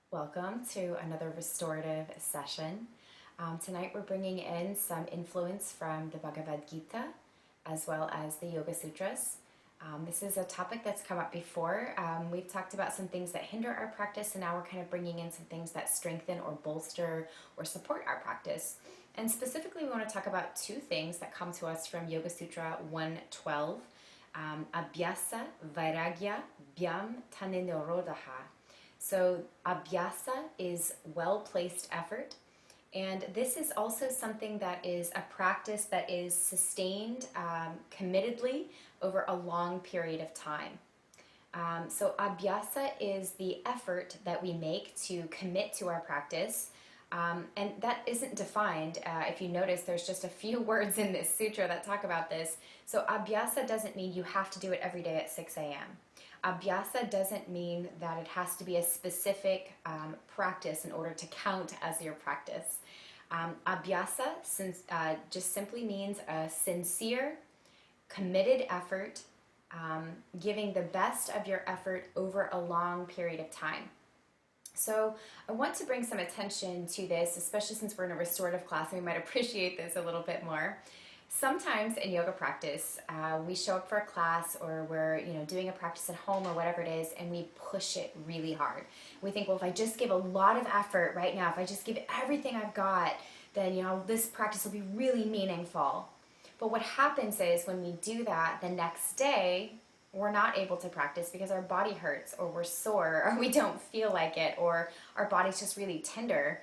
Welcome to another restorative session. Tonight we're bringing in some influence from the Bhagavad Gita as well as the Yoga Sutras. This is a topic that's come up before. We've talked about some things that hinder our practice, and now we're kind of bringing in some things that strengthen or bolster or support our practice. And specifically, we want to talk about two things that come to us from Yoga Sutra 112, Abhyasa, Vairagya, Bhyam, Tane Nirodha. So abhyasa is well-placed effort, and this is also something that is a practice that is sustained committedly over a long period of time. So abhyasa is the effort that we make to commit to our practice, and that isn't defined. If you notice, there's just a few words in this sutra that talk about this. So abhyasa doesn't mean you have to do it every day at 6 a.m. Abhyasa doesn't mean that it has to be a specific practice in order to count as your practice. Abhyasa just simply means a sincere, committed effort, giving the best of your effort over a long period of time. So I want to bring some attention to this, especially since we're in a restorative class and we might appreciate this a little bit more. Sometimes in yoga practice, we show up for a class, or we're doing a practice at home or whatever it is, and we push it really hard. We think, well, if I just give a lot of effort right now, if I just give everything I've got, then this practice will be really meaningful. But what happens is when we do that, the next day we're not able to practice because our body hurts, or we're sore, or we don't feel like it, or our body's just really tender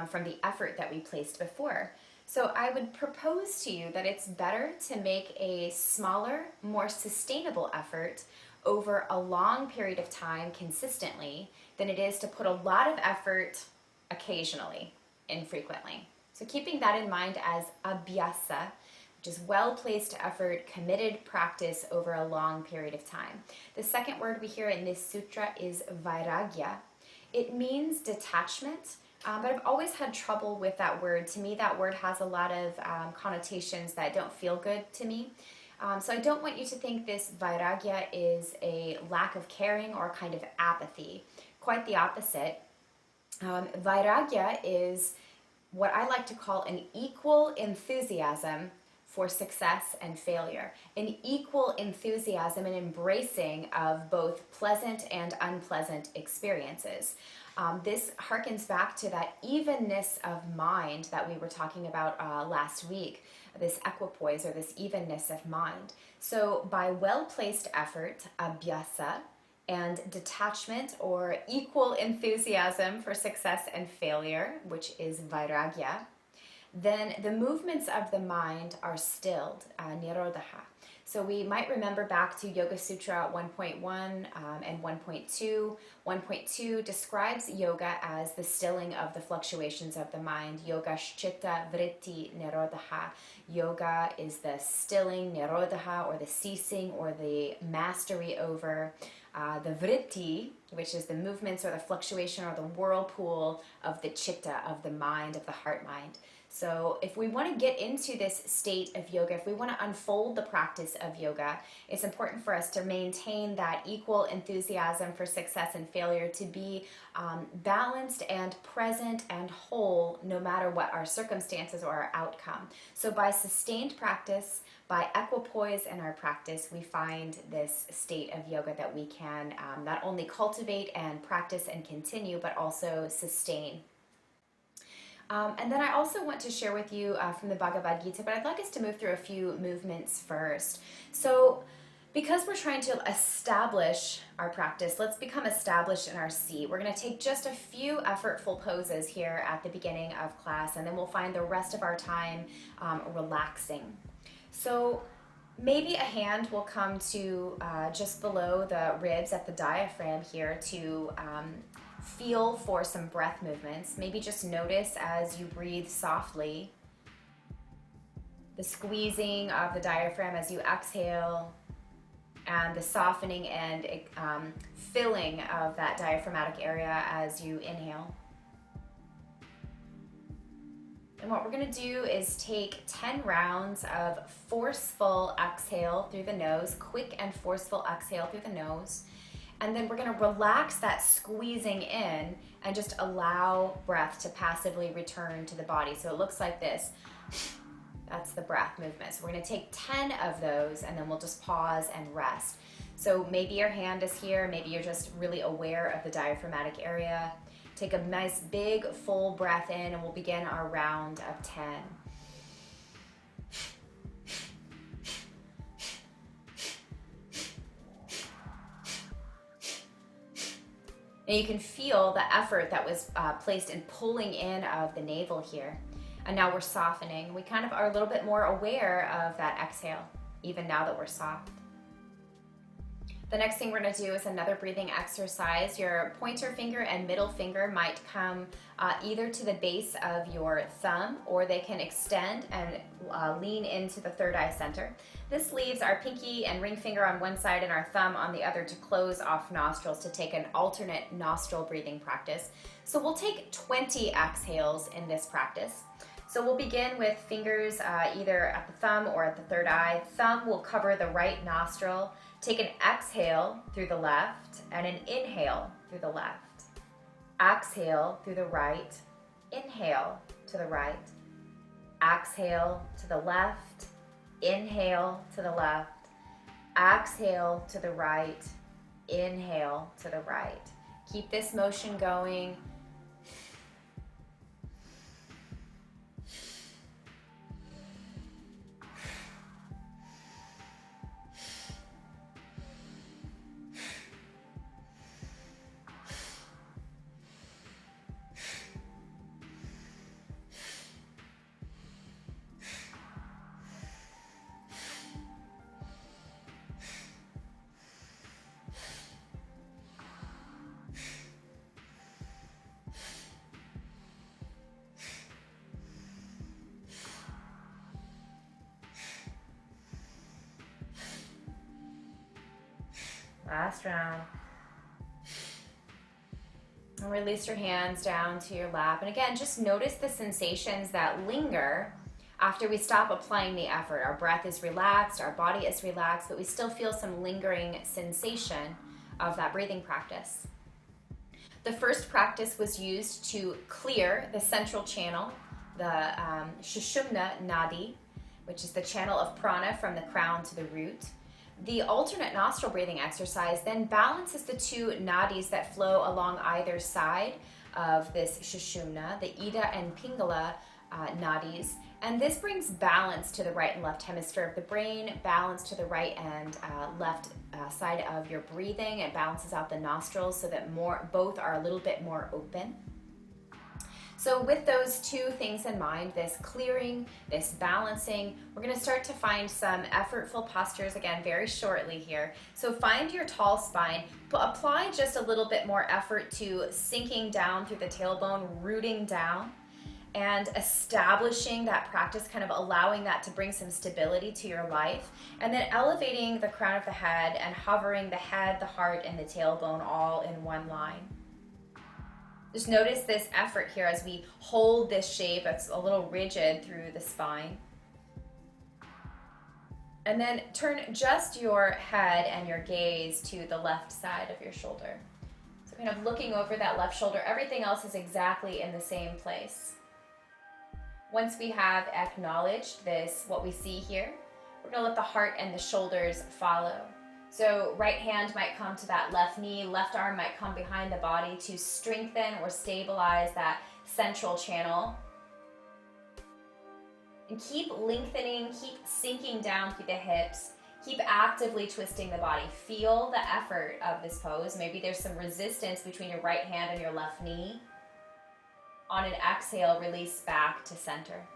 from the effort that we placed before. So I would propose to you that it's better to make a smaller, more sustainable effort over a long period of time consistently than it is to put a lot of effort occasionally, infrequently. So keeping that in mind as abhyasa, which is well-placed effort, committed practice over a long period of time. The second word we hear in this sutra is vairagya. It means detachment. But I've always had trouble with that word. To me, that word has a lot of connotations that don't feel good to me. So I don't want you to think this vairagya is a lack of caring or kind of apathy. Quite the opposite. Vairagya is what I like to call an equal enthusiasm for success and failure. An equal enthusiasm and embracing of both pleasant and unpleasant experiences. This harkens back to that evenness of mind that we were talking about last week, this equipoise, or this evenness of mind. So by well-placed effort, abhyasa, and detachment or equal enthusiasm for success and failure, which is vairagya, then the movements of the mind are stilled, nirodha. So we might remember back to Yoga Sutra 1.1 and 1.2. 1.2 describes yoga as the stilling of the fluctuations of the mind. Yoga chitta vritti nirodha. Yoga is the stilling, nirodha, or the ceasing, or the mastery over the vritti, which is the movements or the fluctuation or the whirlpool of the chitta, of the mind, of the heart mind. So if we want to get into this state of yoga, if we want to unfold the practice of yoga, it's important for us to maintain that equal enthusiasm for success and failure, to be balanced and present and whole no matter what our circumstances or our outcome. So by sustained practice, by equipoise in our practice, we find this state of yoga that we can not only cultivate and practice and continue, but also sustain. And then I also want to share with you from the Bhagavad Gita, but I'd like us to move through a few movements first. So because we're trying to establish our practice, let's become established in our seat. We're going to take just a few effortful poses here at the beginning of class, and then we'll find the rest of our time relaxing. So maybe a hand will come to just below the ribs at the diaphragm here to feel for some breath movements. Maybe just notice as you breathe softly the squeezing of the diaphragm as you exhale, and the softening and filling of that diaphragmatic area as you inhale. And what we're going to do is take 10 rounds of forceful exhale through the nose, quick and forceful exhale through the nose. And then we're gonna relax that squeezing in and just allow breath to passively return to the body. So it looks like this. That's the breath movement. So we're gonna take 10 of those and then we'll just pause and rest. So maybe your hand is here, maybe you're just really aware of the diaphragmatic area. Take a nice big full breath in and we'll begin our round of 10. And you can feel the effort that was placed in pulling in of the navel here. And now we're softening. We kind of are a little bit more aware of that exhale, even now that we're soft. The next thing we're gonna do is another breathing exercise. Your pointer finger and middle finger might come either to the base of your thumb, or they can extend and lean into the third eye center. This leaves our pinky and ring finger on one side and our thumb on the other to close off nostrils, to take an alternate nostril breathing practice. So we'll take 20 exhales in this practice. So we'll begin with fingers either at the thumb or at the third eye. Thumb will cover the right nostril. Take an exhale through the left and an inhale through the left. Exhale through the right. Inhale to the right. Exhale to the left. Inhale to the left. Exhale to the right. Inhale to the right. Keep this motion going. Last round. And release your hands down to your lap. And again, just notice the sensations that linger after we stop applying the effort. Our breath is relaxed, our body is relaxed, but we still feel some lingering sensation of that breathing practice. The first practice was used to clear the central channel, the Sushumna Nadi, which is the channel of prana from the crown to the root. The alternate nostril breathing exercise then balances the two nadis that flow along either side of this Sushumna, the Ida and Pingala nadis, and this brings balance to the right and left hemisphere of the brain, balance to the right and left side of your breathing. It balances out the nostrils so that both are a little bit more open. So with those two things in mind, this clearing, this balancing, we're going to start to find some effortful postures again very shortly here. So find your tall spine, apply just a little bit more effort to sinking down through the tailbone, rooting down, and establishing that practice, kind of allowing that to bring some stability to your life, and then elevating the crown of the head and hovering the head, the heart, and the tailbone all in one line. Just notice this effort here as we hold this shape. It's a little rigid through the spine. And then turn just your head and your gaze to the left side of your shoulder. So kind of looking over that left shoulder, everything else is exactly in the same place. Once we have acknowledged this, what we see here, we're gonna let the heart and the shoulders follow. So right hand might come to that left knee, left arm might come behind the body to strengthen or stabilize that central channel. And keep lengthening, keep sinking down through the hips, keep actively twisting the body. Feel the effort of this pose. Maybe there's some resistance between your right hand and your left knee. On an exhale, release back to center.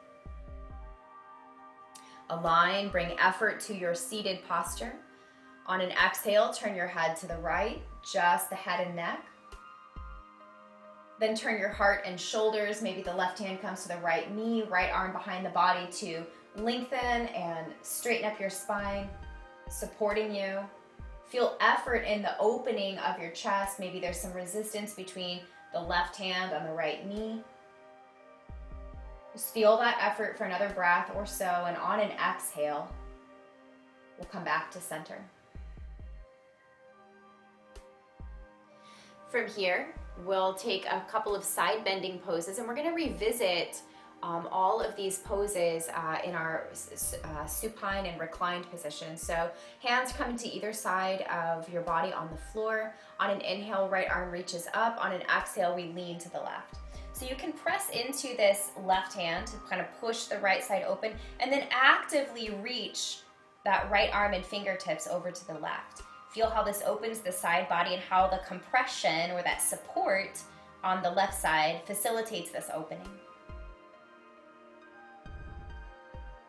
Align, bring effort to your seated posture. On an exhale, turn your head to the right, just the head and neck. Then turn your heart and shoulders. Maybe the left hand comes to the right knee, right arm behind the body to lengthen and straighten up your spine, supporting you. Feel effort in the opening of your chest. Maybe there's some resistance between the left hand on the right knee. Just feel that effort for another breath or so, and on an exhale, we'll come back to center. From here, we'll take a couple of side bending poses, and we're going to revisit all of these poses in our supine and reclined position. So hands come to either side of your body on the floor. On an inhale, right arm reaches up. On an exhale, we lean to the left. So you can press into this left hand to kind of push the right side open, and then actively reach that right arm and fingertips over to the left. Feel how this opens the side body and how the compression or that support on the left side facilitates this opening.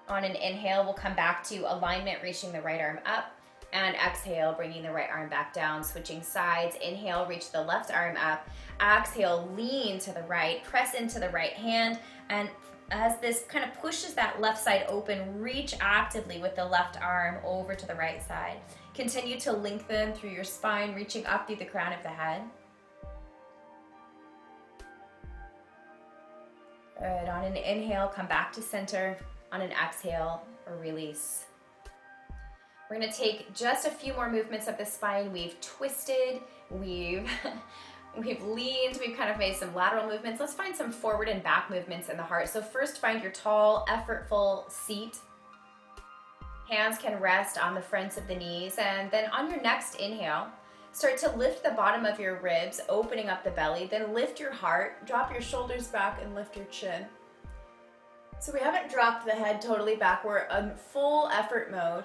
On an inhale, we'll come back to alignment, reaching the right arm up, and exhale, bringing the right arm back down, switching sides. Inhale, reach the left arm up. Exhale, lean to the right, press into the right hand, and as this kind of pushes that left side open, reach actively with the left arm over to the right side. Continue to lengthen through your spine, reaching up through the crown of the head. Good. On an inhale, come back to center. On an exhale, or release. We're going to take just a few more movements of the spine. We've twisted, we've leaned, we've kind of made some lateral movements. Let's find some forward and back movements in the heart. So first, find your tall, effortful seat. Hands can rest on the fronts of the knees, and then on your next inhale, start to lift the bottom of your ribs, opening up the belly. Then lift your heart, drop your shoulders back, and lift your chin. So we haven't dropped the head totally back. We're in full effort mode.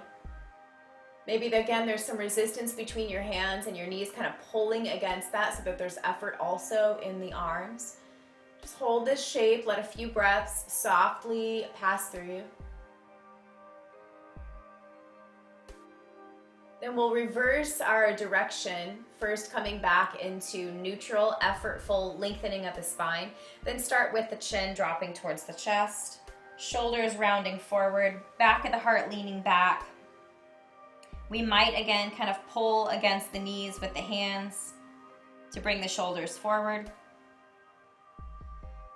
Maybe again, there's some resistance between your hands and your knees kind of pulling against that so that there's effort also in the arms. Just hold this shape, let a few breaths softly pass through you. Then we'll reverse our direction, first coming back into neutral, effortful lengthening of the spine. Then start with the chin dropping towards the chest, shoulders rounding forward, back of the heart leaning back. We might again kind of pull against the knees with the hands to bring the shoulders forward.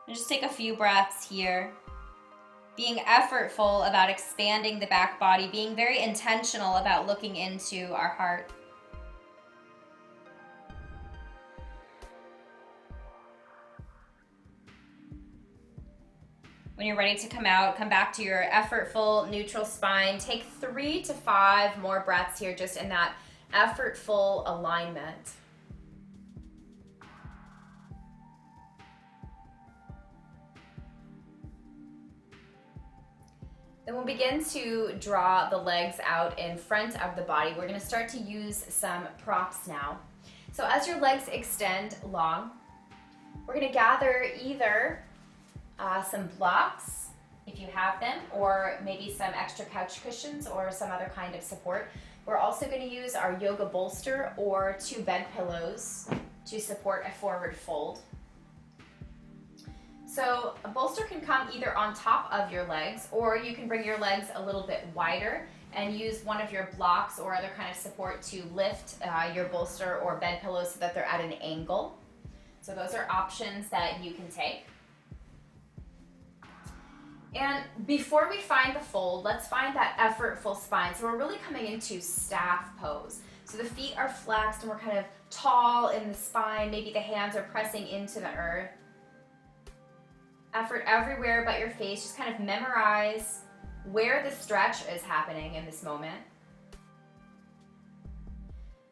And just take a few breaths here. Being effortful about expanding the back body, being very intentional about looking into our heart. When you're ready to come out, come back to your effortful neutral spine. Take 3 to 5 more breaths here, just in that effortful alignment. Then we'll begin to draw the legs out in front of the body. We're going to start to use some props now. So as your legs extend long, we're going to gather either some blocks, if you have them, or maybe some extra couch cushions or some other kind of support. We're also going to use our yoga bolster or 2 bed pillows to support a forward fold. So a bolster can come either on top of your legs, or you can bring your legs a little bit wider and use one of your blocks or other kind of support to lift your bolster or bed pillows so that they're at an angle. So those are options that you can take. And before we find the fold, let's find that effortful spine. So we're really coming into staff pose. So the feet are flexed and we're kind of tall in the spine. Maybe the hands are pressing into the earth. Effort everywhere but your face. Just kind of memorize where the stretch is happening in this moment.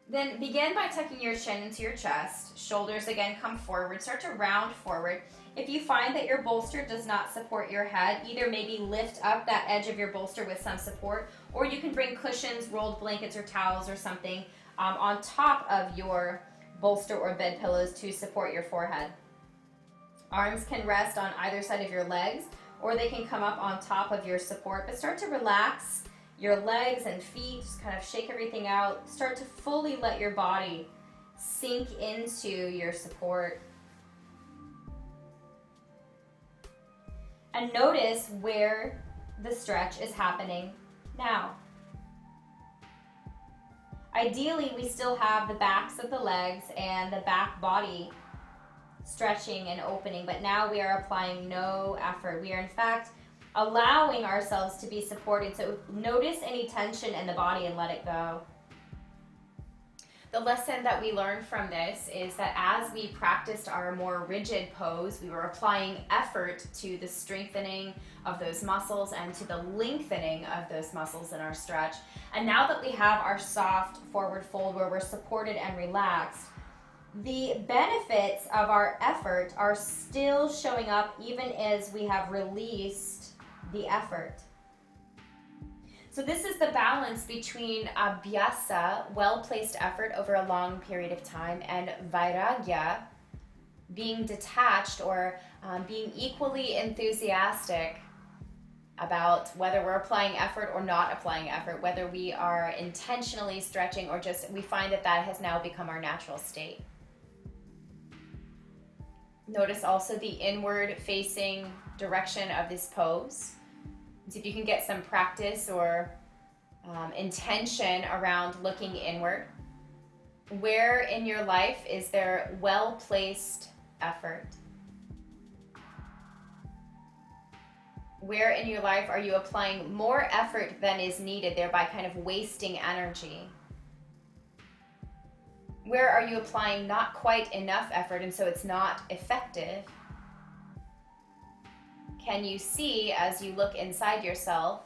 Then begin by tucking your chin into your chest. Shoulders again come forward. Start to round forward. If you find that your bolster does not support your head, either maybe lift up that edge of your bolster with some support, or you can bring cushions, rolled blankets, or towels or something on top of your bolster or bed pillows to support your forehead. Arms can rest on either side of your legs, or they can come up on top of your support, but start to relax your legs and feet, just kind of shake everything out. Start to fully let your body sink into your support. And notice where the stretch is happening now. Ideally, we still have the backs of the legs and the back body stretching and opening, but now we are applying no effort. We are in fact allowing ourselves to be supported. So notice any tension in the body and let it go. The lesson that we learned from this is that as we practiced our more rigid pose, we were applying effort to the strengthening of those muscles and to the lengthening of those muscles in our stretch. And now that we have our soft forward fold where we're supported and relaxed, the benefits of our effort are still showing up even as we have released the effort. So this is the balance between abhyasa, well-placed effort over a long period of time, and vairagya, being detached or being equally enthusiastic about whether we're applying effort or not applying effort, whether we are intentionally stretching or just we find that that has now become our natural state. Notice also the inward facing direction of this pose. See if you can get some practice or intention around looking inward. Where in your life is there well-placed effort? Where in your life are you applying more effort than is needed, thereby kind of wasting energy? Where are you applying not quite enough effort and so it's not effective? Can you see as you look inside yourself,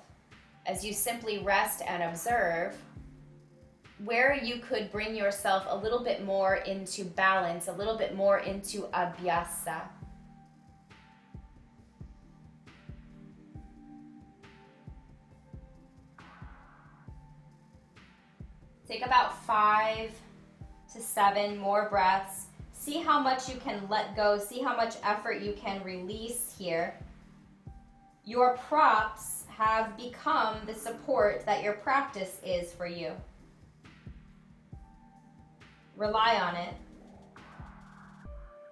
as you simply rest and observe, where you could bring yourself a little bit more into balance, a little bit more into abhyasa? Take about 5 to 7 more breaths. See how much you can let go. See how much effort you can release here. Your props have become the support that your practice is for you. Rely on it.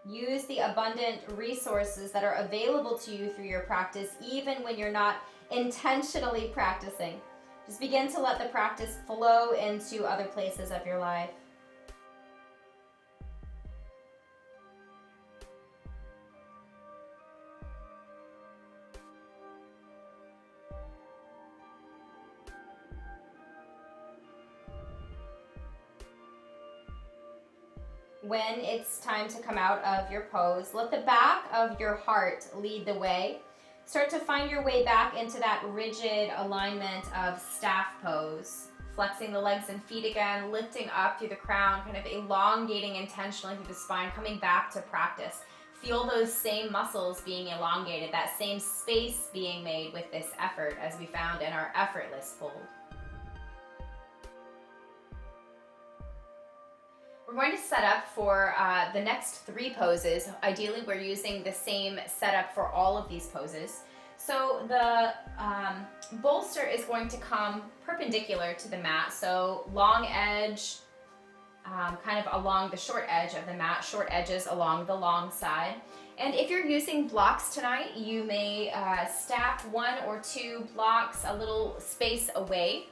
Use the abundant resources that are available to you through your practice, even when you're not intentionally practicing. Just begin to let the practice flow into other places of your life. When it's time to come out of your pose, let the back of your heart lead the way. Start to find your way back into that rigid alignment of staff pose. Flexing the legs and feet again, lifting up through the crown, kind of elongating intentionally through the spine, coming back to practice. Feel those same muscles being elongated, that same space being made with this effort as we found in our effortless fold. We're going to set up for the next 3 poses. Ideally, we're using the same setup for all of these poses. So the bolster is going to come perpendicular to the mat. So long edge, kind of along the short edge of the mat, short edges along the long side. And if you're using blocks tonight, you may stack 1 or 2 blocks a little space away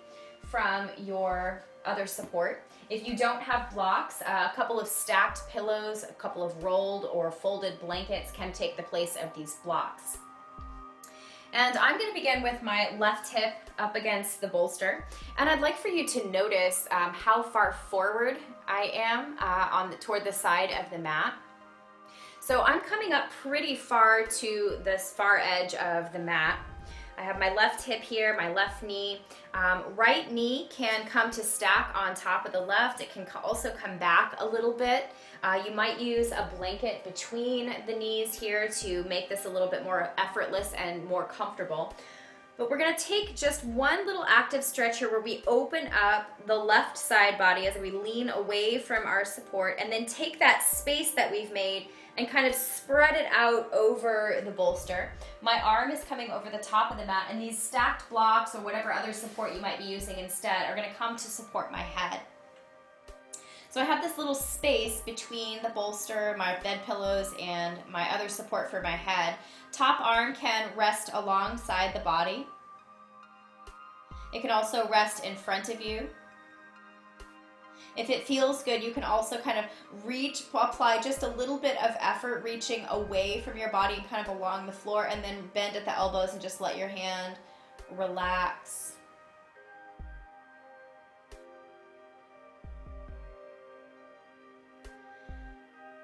from your other support. If you don't have blocks, a couple of stacked pillows, a couple of rolled or folded blankets can take the place of these blocks. And I'm going to begin with my left hip up against the bolster. And I'd like for you to notice how far forward I am toward the side of the mat. So I'm coming up pretty far to this far edge of the mat. I have my left hip here, my left knee. Right knee can come to stack on top of the left. It can also come back a little bit. You might use a blanket between the knees here to make this a little bit more effortless and more comfortable. But we're gonna take just one little active stretch here where we open up the left side body as we lean away from our support, and then take that space that we've made and kind of spread it out over the bolster. My arm is coming over the top of the mat, and these stacked blocks or whatever other support you might be using instead are gonna come to support my head. So I have this little space between the bolster, my bed pillows, and my other support for my head. Top arm can rest alongside the body. It can also rest in front of you. If it feels good, you can also kind of apply just a little bit of effort, reaching away from your body and kind of along the floor, and then bend at the elbows and just let your hand relax.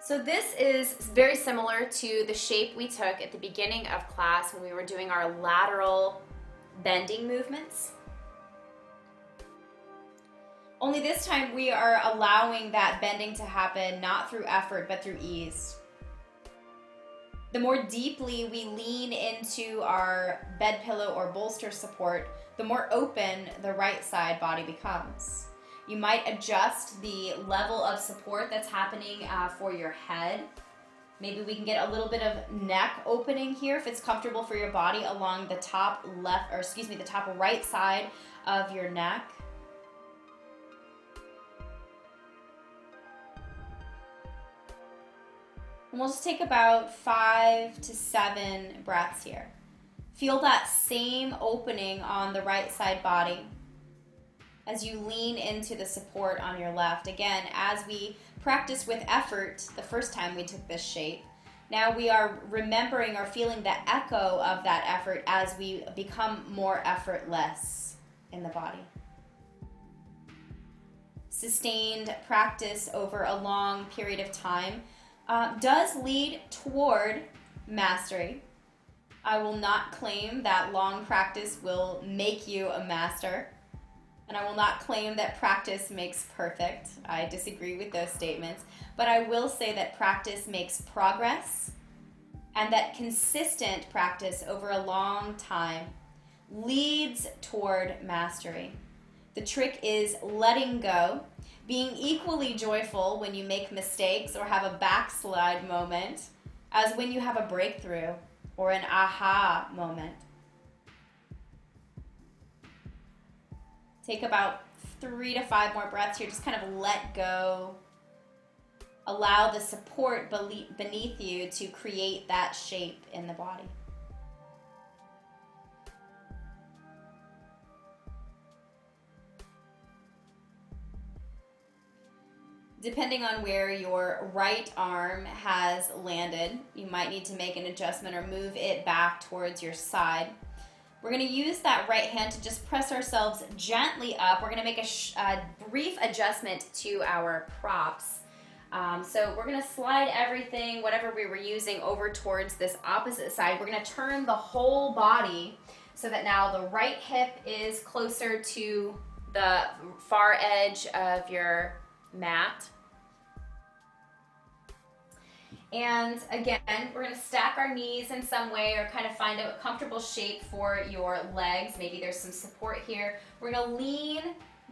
So this is very similar to the shape we took at the beginning of class when we were doing our lateral bending movements. Only this time we are allowing that bending to happen not through effort but through ease. The more deeply we lean into our bed pillow or bolster support, the more open the right side body becomes. You might adjust the level of support that's happening for your head. Maybe we can get a little bit of neck opening here if it's comfortable for your body along the top the top right side of your neck. And we'll just take about 5 to 7 breaths here. Feel that same opening on the right side body as you lean into the support on your left. Again, as we practiced with effort the first time we took this shape, now we are remembering or feeling the echo of that effort as we become more effortless in the body. Sustained practice over a long period of time does lead toward mastery. I will not claim that long practice will make you a master, and I will not claim that practice makes perfect. I disagree with those statements, but I will say that practice makes progress, and that consistent practice over a long time leads toward mastery. The trick is letting go, being equally joyful when you make mistakes or have a backslide moment as when you have a breakthrough or an aha moment. Take about 3 to 5 more breaths here. Just kind of let go. Allow the support beneath you to create that shape in the body. Depending on where your right arm has landed, you might need to make an adjustment or move it back towards your side. We're going to use that right hand to just press ourselves gently up. We're going to make a brief adjustment to our props. So we're going to slide everything, whatever we were using, over towards this opposite side. We're going to turn the whole body so that now the right hip is closer to the far edge of your mat. And again, we're going to stack our knees in some way or kind of find a comfortable shape for your legs. Maybe there's some support here. We're going to lean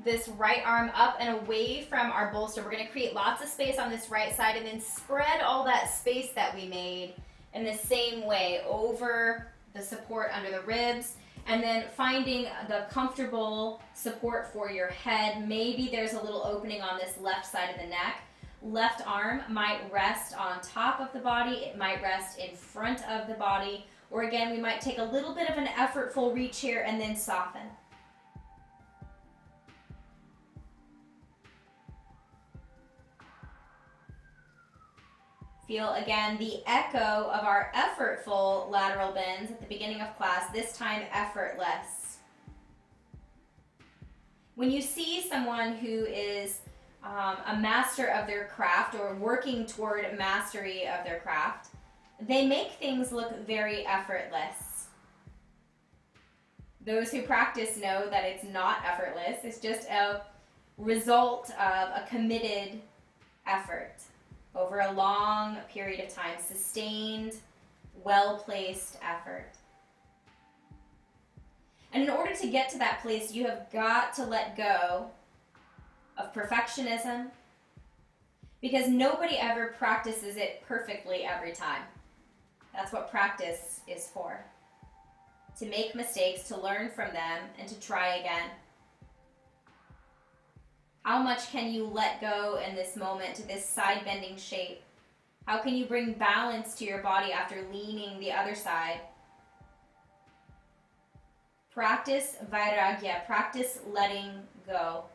this right arm up and away from our bolster. We're going to create lots of space on this right side and then spread all that space that we made in the same way over the support under the ribs. And then finding the comfortable support for your head. Maybe there's a little opening on this left side of the neck. Left arm might rest on top of the body. It might rest in front of the body. Or again, we might take a little bit of an effortful reach here and then soften. Feel again the echo of our effortful lateral bends at the beginning of class, this time effortless. When you see someone who is a master of their craft or working toward mastery of their craft, they make things look very effortless. Those who practice know that it's not effortless. It's just a result of a committed effort over a long period of time, sustained, well-placed effort. And in order to get to that place, you have got to let go of perfectionism, because nobody ever practices it perfectly every time. That's what practice is for. To make mistakes, to learn from them, and to try again. How much can you let go in this moment to this side bending shape? How can you bring balance to your body after leaning the other side? Practice vairagya, practice letting go.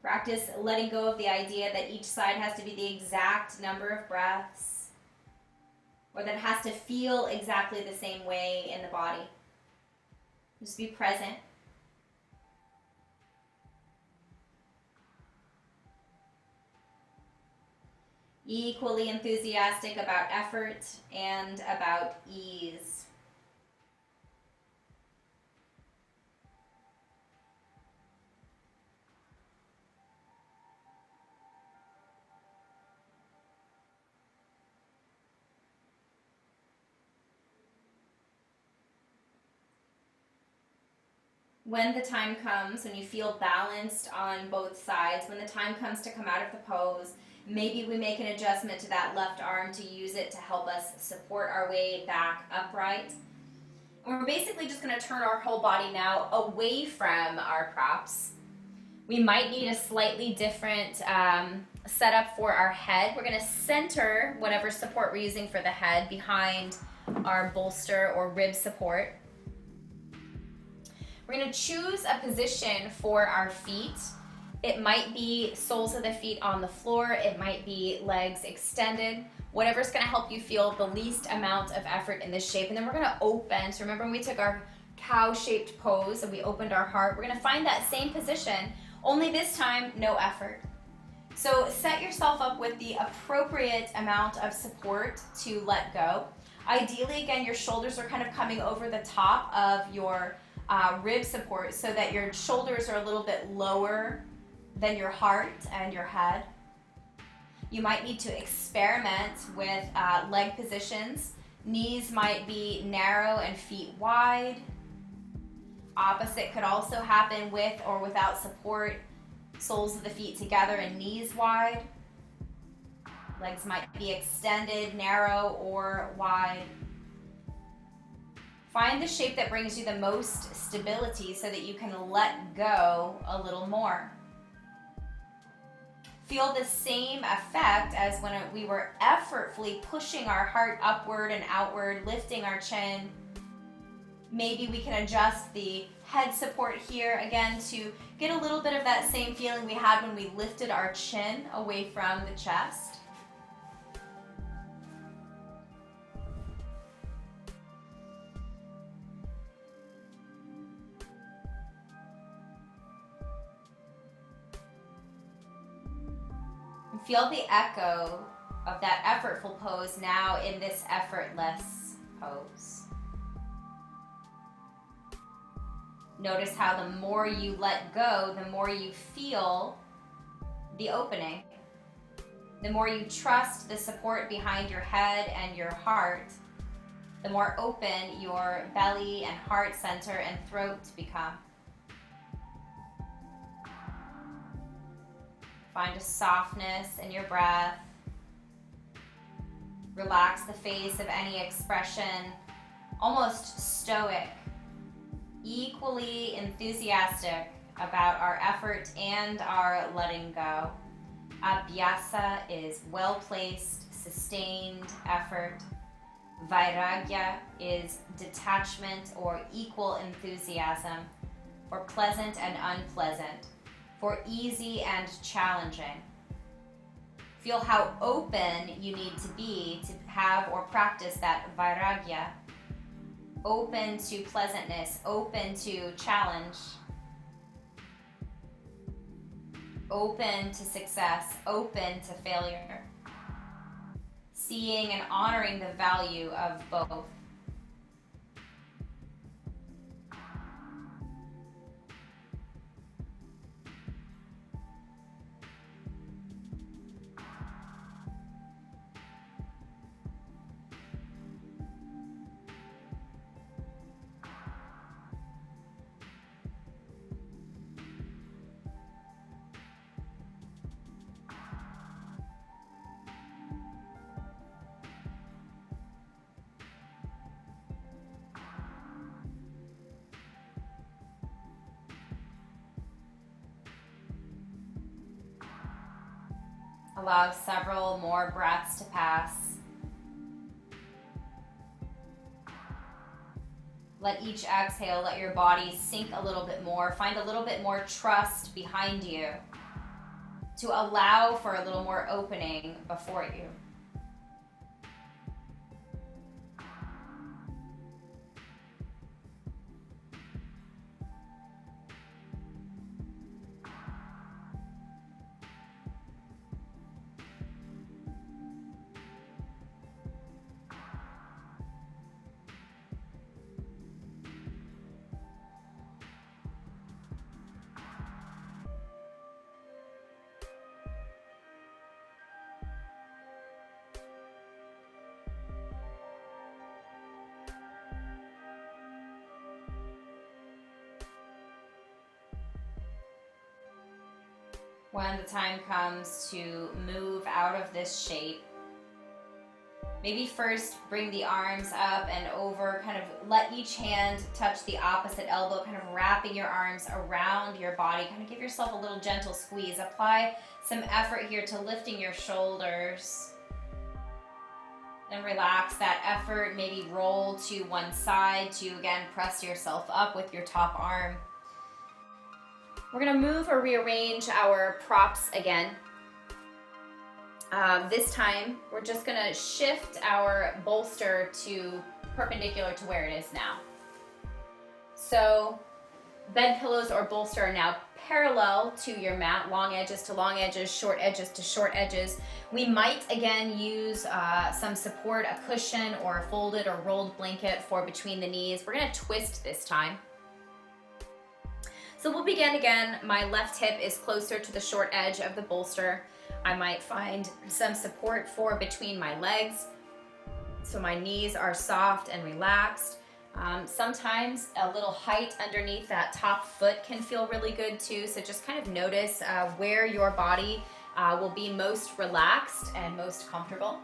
Practice letting go of the idea that each side has to be the exact number of breaths, or that it has to feel exactly the same way in the body. Just be present. Equally enthusiastic about effort and about ease. When the time comes, when you feel balanced on both sides, when the time comes to come out of the pose, maybe we make an adjustment to that left arm to use it to help us support our way back upright. And we're basically just going to turn our whole body now away from our props. We might need a slightly different setup for our head. We're going to center whatever support we're using for the head behind our bolster or rib support. We're going to choose a position for our feet. It might be soles of the feet on the floor. It might be legs extended. Whatever's going to help you feel the least amount of effort in this shape. And then we're going to open. So remember when we took our cow-shaped pose and we opened our heart, we're going to find that same position, only this time no effort. So set yourself up with the appropriate amount of support to let go. Ideally, again, your shoulders are kind of coming over the top of your rib support so that your shoulders are a little bit lower than your heart and your head. You might need to experiment with leg positions. Knees might be narrow and feet wide. Opposite could also happen with or without support. Soles of the feet together and knees wide. Legs might be extended, narrow, or wide. Find the shape that brings you the most stability so that you can let go a little more. Feel the same effect as when we were effortfully pushing our heart upward and outward, lifting our chin. Maybe we can adjust the head support here again to get a little bit of that same feeling we had when we lifted our chin away from the chest. Feel the echo of that effortful pose now in this effortless pose. Notice how the more you let go, the more you feel the opening. The more you trust the support behind your head and your heart, the more open your belly and heart center and throat become. Find a softness in your breath. Relax the face of any expression, almost stoic, equally enthusiastic about our effort and our letting go. Abhyasa is well-placed, sustained effort. Vairagya is detachment or equal enthusiasm for pleasant and unpleasant, for easy and challenging. Feel how open you need to be to have or practice that vairagya. Open to pleasantness, open to challenge, open to success, open to failure. Seeing and honoring the value of both. Allow several more breaths to pass. Let each exhale, let your body sink a little bit more. Find a little bit more trust behind you to allow for a little more opening before you. when the time comes to move out of this shape, maybe first bring the arms up and over, kind of let each hand touch the opposite elbow, kind of wrapping your arms around your body. Kind of give yourself a little gentle squeeze. Apply some effort here to lifting your shoulders. Then relax that effort, maybe roll to one side to, again, press yourself up with your top arm. We're gonna move or rearrange our props again. This time, we're just gonna shift our bolster to perpendicular to where it is now. So, bed pillows or bolster are now parallel to your mat, long edges to long edges, short edges to short edges. We might, again, use some support, a cushion or a folded or rolled blanket for between the knees. We're gonna twist this time. So we'll begin again. My left hip is closer to the short edge of the bolster. I might find some support for between my legs, so my knees are soft and relaxed. Sometimes a little height underneath that top foot can feel really good too, so just kind of notice where your body will be most relaxed and most comfortable.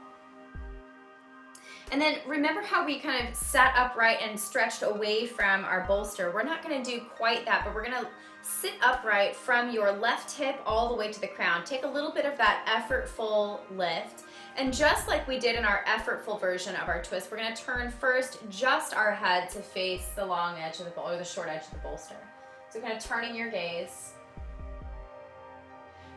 And then remember how we kind of sat upright and stretched away from our bolster. We're not going to do quite that, but we're going to sit upright from your left hip all the way to the crown. Take a little bit of that effortful lift. And just like we did in our effortful version of our twist, we're going to turn first just our head to face the long edge of the or the short edge of the bolster. So kind of turning your gaze.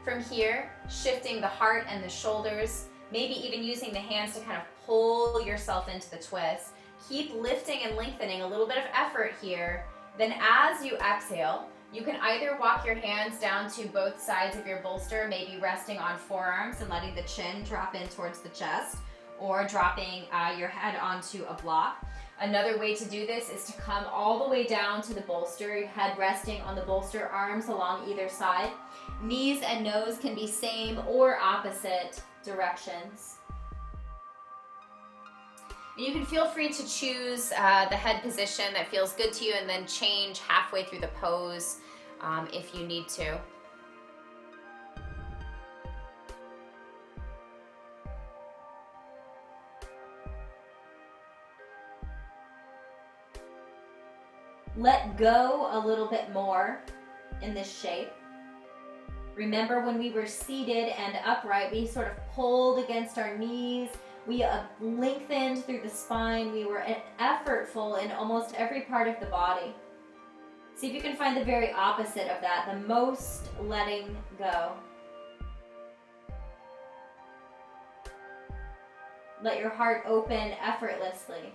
From here, shifting the heart and the shoulders, maybe even using the hands to kind of pull yourself into the twist. Keep lifting and lengthening, a little bit of effort here. Then as you exhale, you can either walk your hands down to both sides of your bolster, maybe resting on forearms and letting the chin drop in towards the chest, or dropping your head onto a block. Another way to do this is to come all the way down to the bolster, your head resting on the bolster, arms along either side. Knees and nose can be same or opposite directions. And you can feel free to choose the head position that feels good to you and then change halfway through the pose if you need to. Let go a little bit more in this shape. Remember when we were seated and upright, we sort of pulled against our knees. We lengthened through the spine. We were effortful in almost every part of the body. See if you can find the very opposite of that, the most letting go. Let your heart open effortlessly.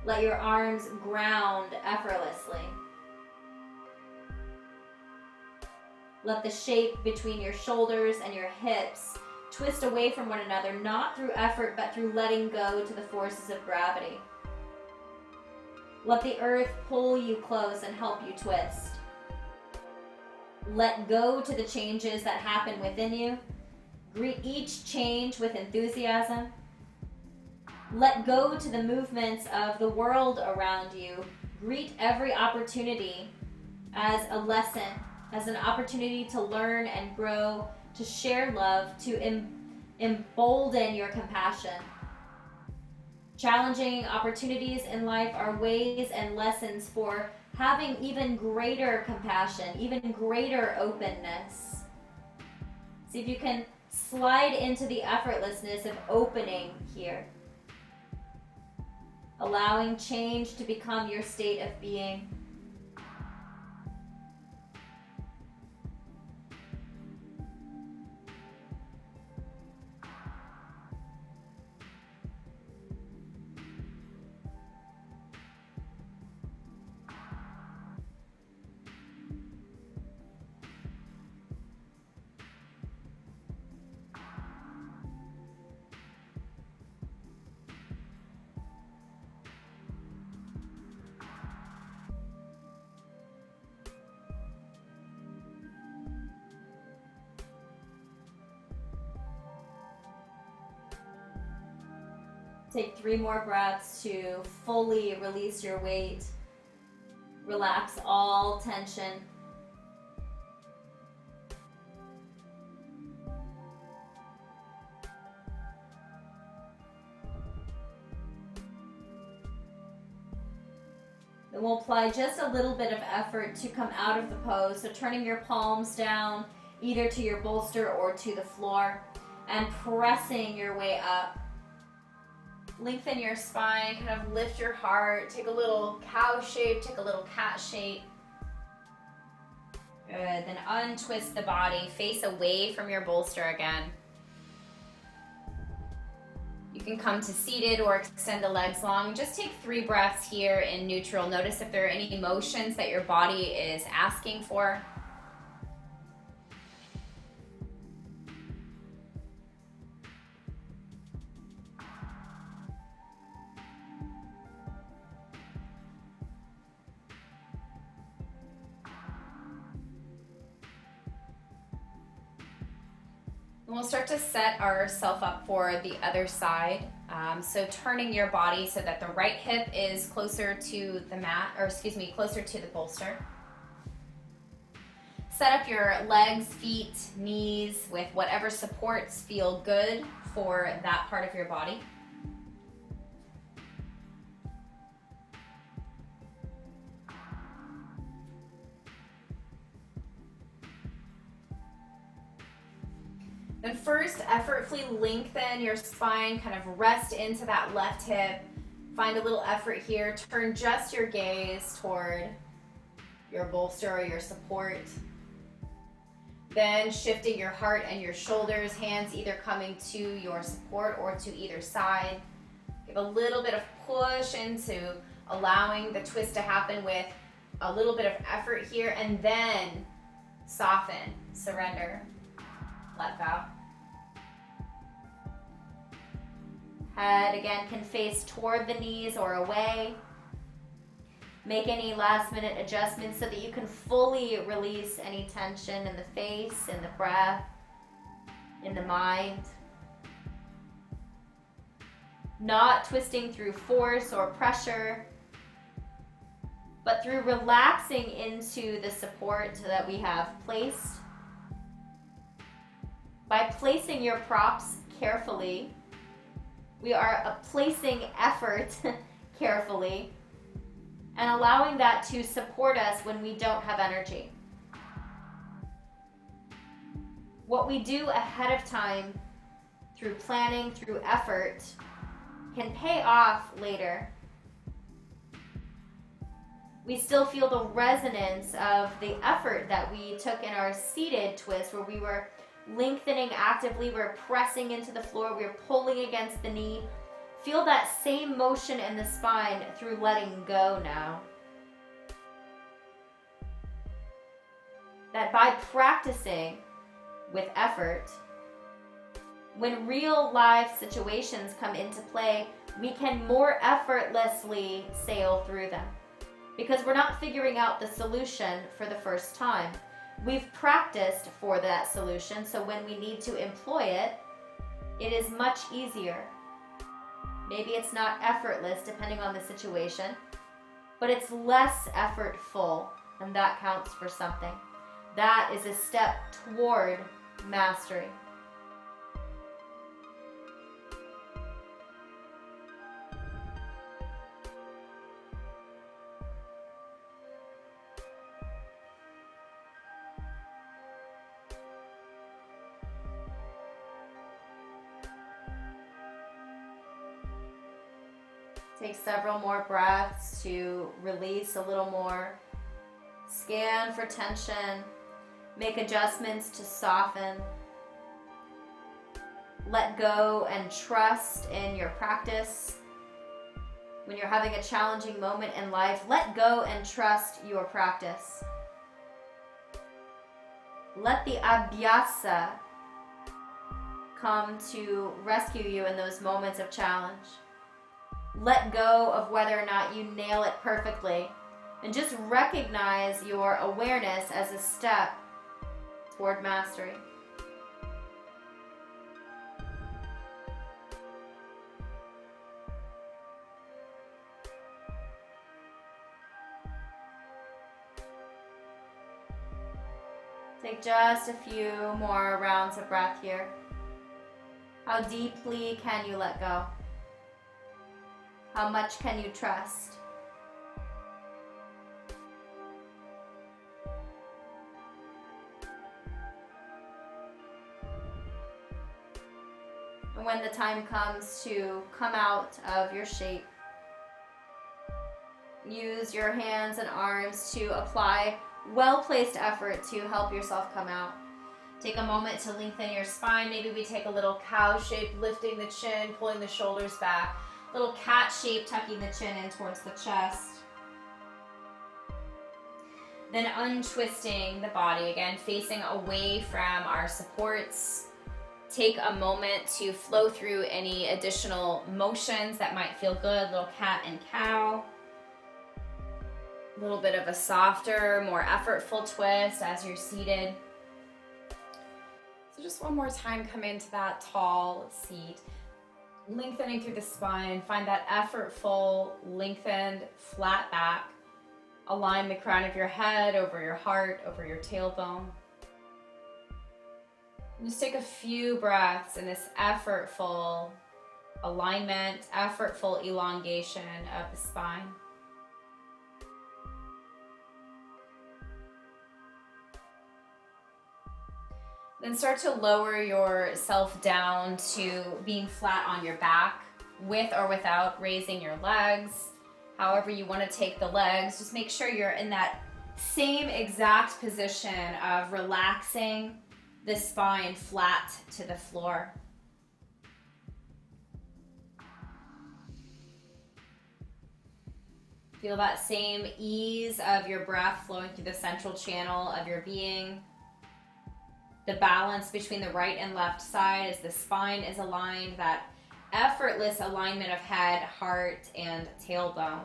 Let your arms ground effortlessly. Let the shape between your shoulders and your hips twist away from one another, not through effort, but through letting go to the forces of gravity. Let the earth pull you close and help you twist. Let go to the changes that happen within you. Greet each change with enthusiasm. Let go to the movements of the world around you. Greet every opportunity as a lesson, as an opportunity to learn and grow, to share love, to embolden your compassion. Challenging opportunities in life are ways and lessons for having even greater compassion, even greater openness. See if you can slide into the effortlessness of opening here. Allowing change to become your state of being. Take 3 more breaths to fully release your weight. Relax all tension. Then we'll apply just a little bit of effort to come out of the pose. So turning your palms down either to your bolster or to the floor and pressing your way up. Lengthen your spine, kind of lift your heart, take a little cow shape, take a little cat shape. Good, then untwist the body, face away from your bolster again. You can come to seated or extend the legs long. Just take 3 breaths here in neutral. Notice if there are any emotions that your body is asking for. And we'll start to set ourselves up for the other side. So turning your body so that the right hip is closer to the mat, or excuse me, closer to the bolster. Set up your legs, feet, knees with whatever supports feel good for that part of your body. And first, effortfully lengthen your spine, kind of rest into that left hip. Find a little effort here. Turn just your gaze toward your bolster or your support. Then shifting your heart and your shoulders, hands either coming to your support or to either side. Give a little bit of push into allowing the twist to happen with a little bit of effort here, and then soften, surrender, let go. Head again can face toward the knees or away. Make any last minute adjustments so that you can fully release any tension in the face, in the breath, in the mind. Not twisting through force or pressure, but through relaxing into the support that we have placed. By placing your props carefully, we are placing effort carefully and allowing that to support us when we don't have energy. What we do ahead of time through planning, through effort, can pay off later. We still feel the resonance of the effort that we took in our seated twist, where we were lengthening actively, we're pressing into the floor, we're pulling against the knee. Feel that same motion in the spine through letting go now. That by practicing with effort, when real life situations come into play, we can more effortlessly sail through them. Because we're not figuring out the solution for the first time. We've practiced for that solution, so when we need to employ it, it is much easier. Maybe it's not effortless depending on the situation, but it's less effortful, and that counts for something. That is a step toward mastery. Take several more breaths to release a little more. Scan for tension. Make adjustments to soften. Let go and trust in your practice. When you're having a challenging moment in life, let go and trust your practice. Let the Abhyasa come to rescue you in those moments of challenge. Let go of whether or not you nail it perfectly, and just recognize your awareness as a step toward mastery. Take just a few more rounds of breath here. How deeply can you let go? How much can you trust? when the time comes to come out of your shape, use your hands and arms to apply well-placed effort to help yourself come out. Take a moment to lengthen your spine. Maybe we take a little cow shape, lifting the chin, pulling the shoulders back. Little cat shape, tucking the chin in towards the chest. Then untwisting the body again, facing away from our supports. Take a moment to flow through any additional motions that might feel good. Little cat and cow. A little bit of a softer, more effortful twist as you're seated. So just one more time, come into that tall seat. Lengthening through the spine. Find that effortful, lengthened, flat back. Align the crown of your head over your heart, over your tailbone. And just take a few breaths in this effortful alignment, effortful elongation of the spine. Then start to lower yourself down to being flat on your back, with or without raising your legs. However you want to take the legs, just make sure you're in that same exact position of relaxing the spine flat to the floor. Feel that same ease of your breath flowing through the central channel of your being. The balance between the right and left side as the spine is aligned, that effortless alignment of head, heart, and tailbone.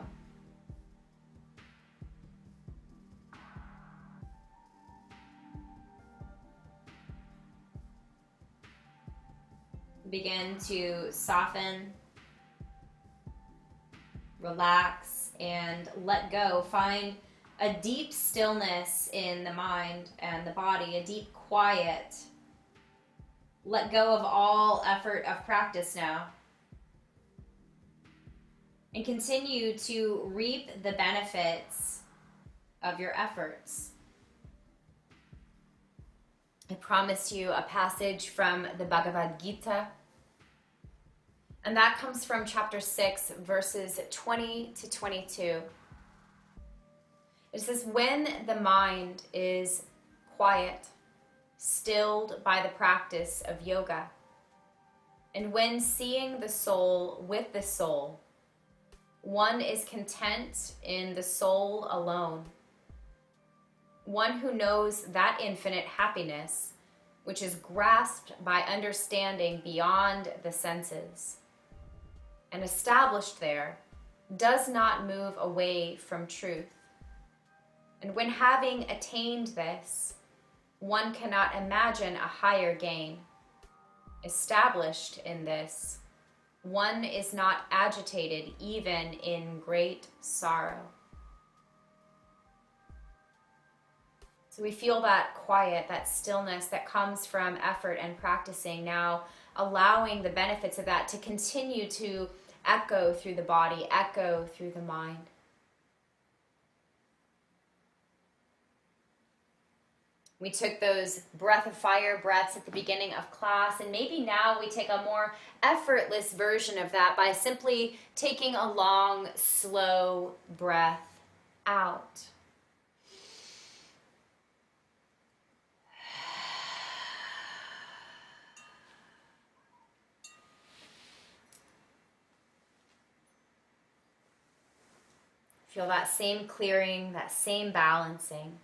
Begin to soften, relax, and let go. Find a deep stillness in the mind and the body, a deep quiet. Let go of all effort of practice now. And continue to reap the benefits of your efforts. I promised you a passage from the Bhagavad Gita. And that comes from chapter 6, verses 20 to 22. It says, when the mind is quiet, stilled by the practice of yoga, and when seeing the soul with the soul, one is content in the soul alone. One who knows that infinite happiness, which is grasped by understanding beyond the senses, and established there, does not move away from truth. And when having attained this, one cannot imagine a higher gain. Established in this, one is not agitated even in great sorrow. So we feel that quiet, that stillness that comes from effort and practicing, now allowing the benefits of that to continue to echo through the body, echo through the mind. We took those breath of fire breaths at the beginning of class, and maybe now we take a more effortless version of that by simply taking a long, slow breath out. Feel that same clearing, that same balancing.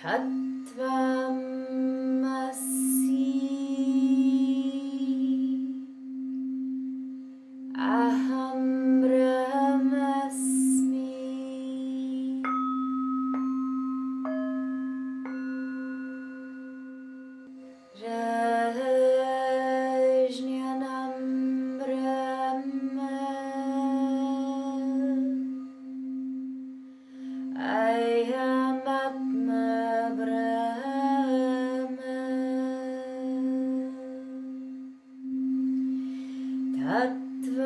Tattvamasi aham brahmasmi rajnyanam brahma ayam atma brahma tattvamasi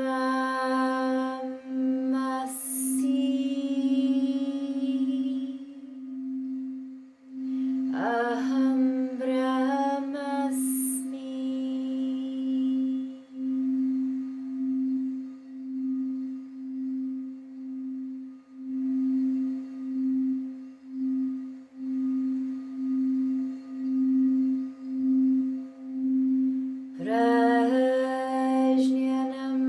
aham brahmasmi. Prajnanam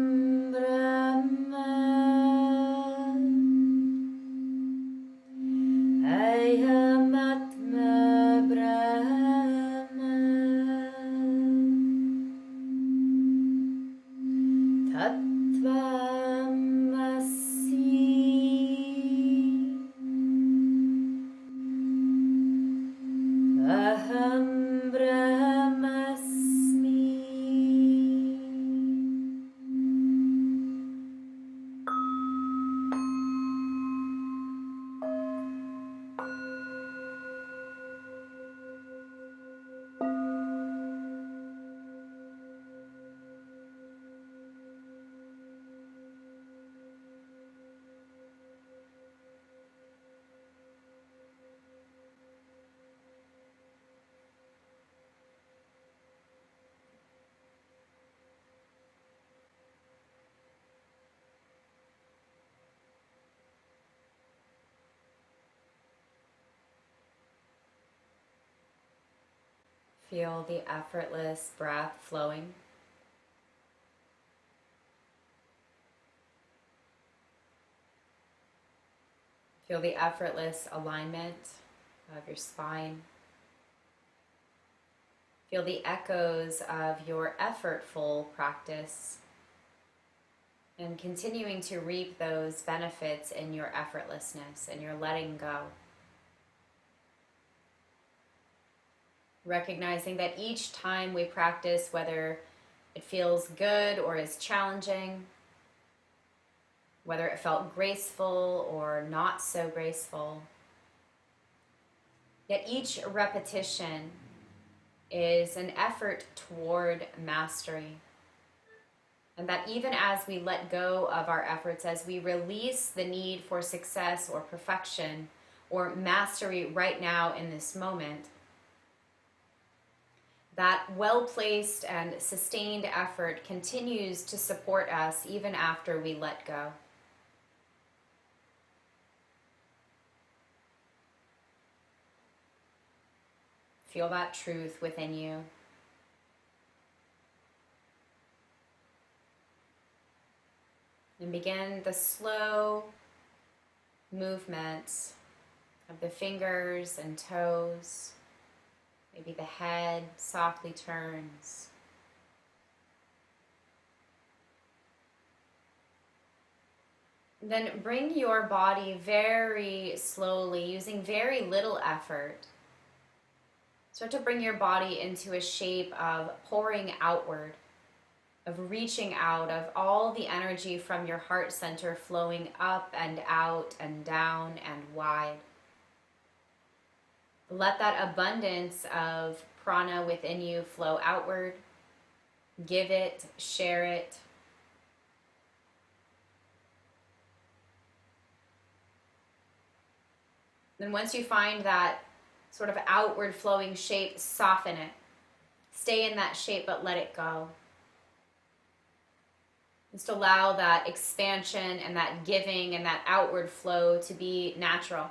Brahma Ayam Atma Brahma Tattvamasi aham brahmasmi. Feel the effortless breath flowing. Feel the effortless alignment of your spine. Feel the echoes of your effortful practice and continuing to reap those benefits in your effortlessness and your letting go. Recognizing that each time we practice, whether it feels good or is challenging, whether it felt graceful or not so graceful, yet each repetition is an effort toward mastery. And that even as we let go of our efforts, as we release the need for success or perfection or mastery right now in this moment, that well-placed and sustained effort continues to support us even after we let go. Feel that truth within you. And begin the slow movements of the fingers and toes. Maybe the head softly turns. Then bring your body very slowly, using very little effort. Start to bring your body into a shape of pouring outward, of reaching out, of all the energy from your heart center flowing up and out and down and wide. Let that abundance of prana within you flow outward. Give it, share it. Then once you find that sort of outward flowing shape, soften it. Stay in that shape, but let it go. Just allow that expansion and that giving and that outward flow to be natural,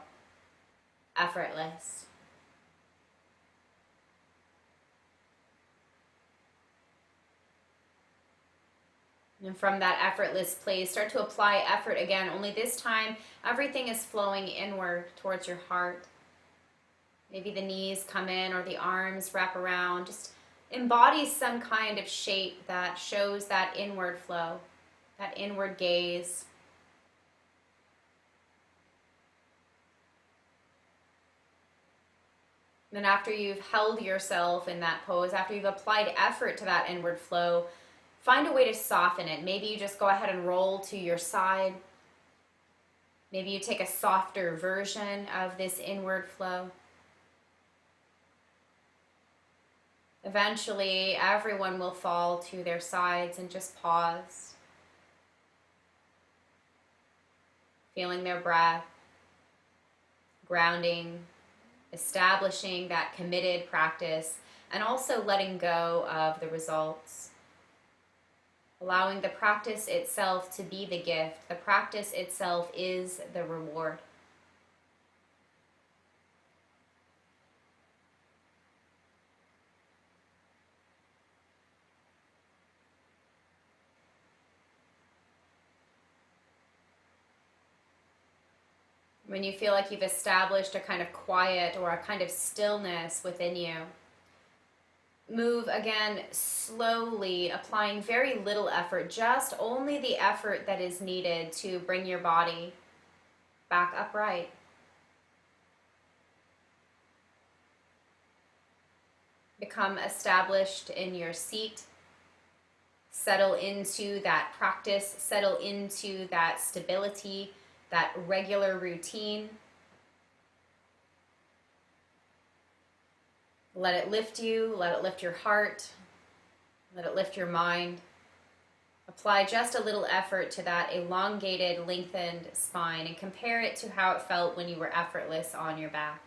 effortless. And from that effortless place, start to apply effort again, only this time everything is flowing inward towards your heart. Maybe the knees come in or the arms wrap around. Just embody some kind of shape that shows that inward flow, that inward gaze. Then after you've held yourself in that pose, after you've applied effort to that inward flow, find a way to soften it. Maybe you just go ahead and roll to your side. Maybe you take a softer version of this inward flow. Eventually, everyone will fall to their sides and just pause, feeling their breath, grounding, establishing that committed practice, and also letting go of the results. Allowing the practice itself to be the gift. The practice itself is the reward. When you feel like you've established a kind of quiet or a kind of stillness within you, move again slowly, applying very little effort, just only the effort that is needed to bring your body back upright. Become established in your seat. Settle into that practice, settle into that stability, that regular routine. Let it lift you, let it lift your heart, let it lift your mind. Apply just a little effort to that elongated, lengthened spine and compare it to how it felt when you were effortless on your back.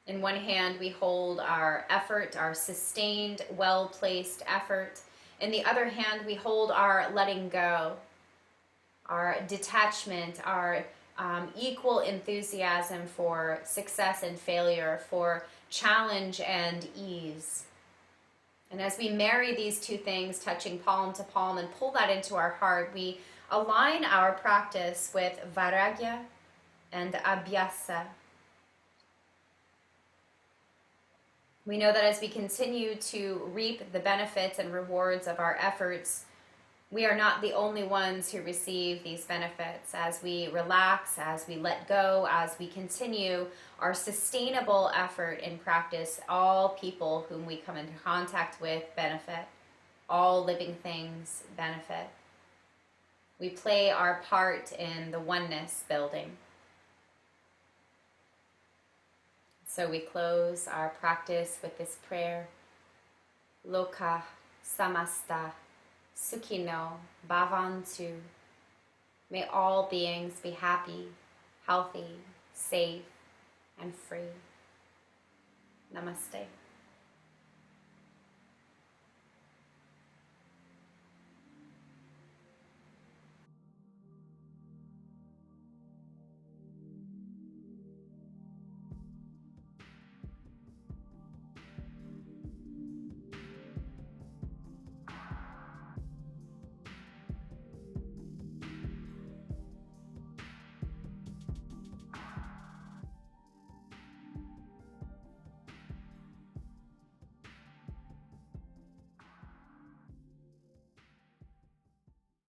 In one hand, we hold our effort, our sustained, well-placed effort. In the other hand, we hold our letting go, our detachment, our equal enthusiasm for success and failure, for challenge and ease. And as we marry these two things, touching palm to palm, and pull that into our heart, we align our practice with Vairagya and Abhyasa. We know that as we continue to reap the benefits and rewards of our efforts, we are not the only ones who receive these benefits. As we relax, as we let go, as we continue our sustainable effort in practice, all people whom we come into contact with benefit. All living things benefit. We play our part in the oneness building. So we close our practice with this prayer. Loka samasta sukhino bhavantu. May all beings be happy, healthy, safe, and free. Namaste.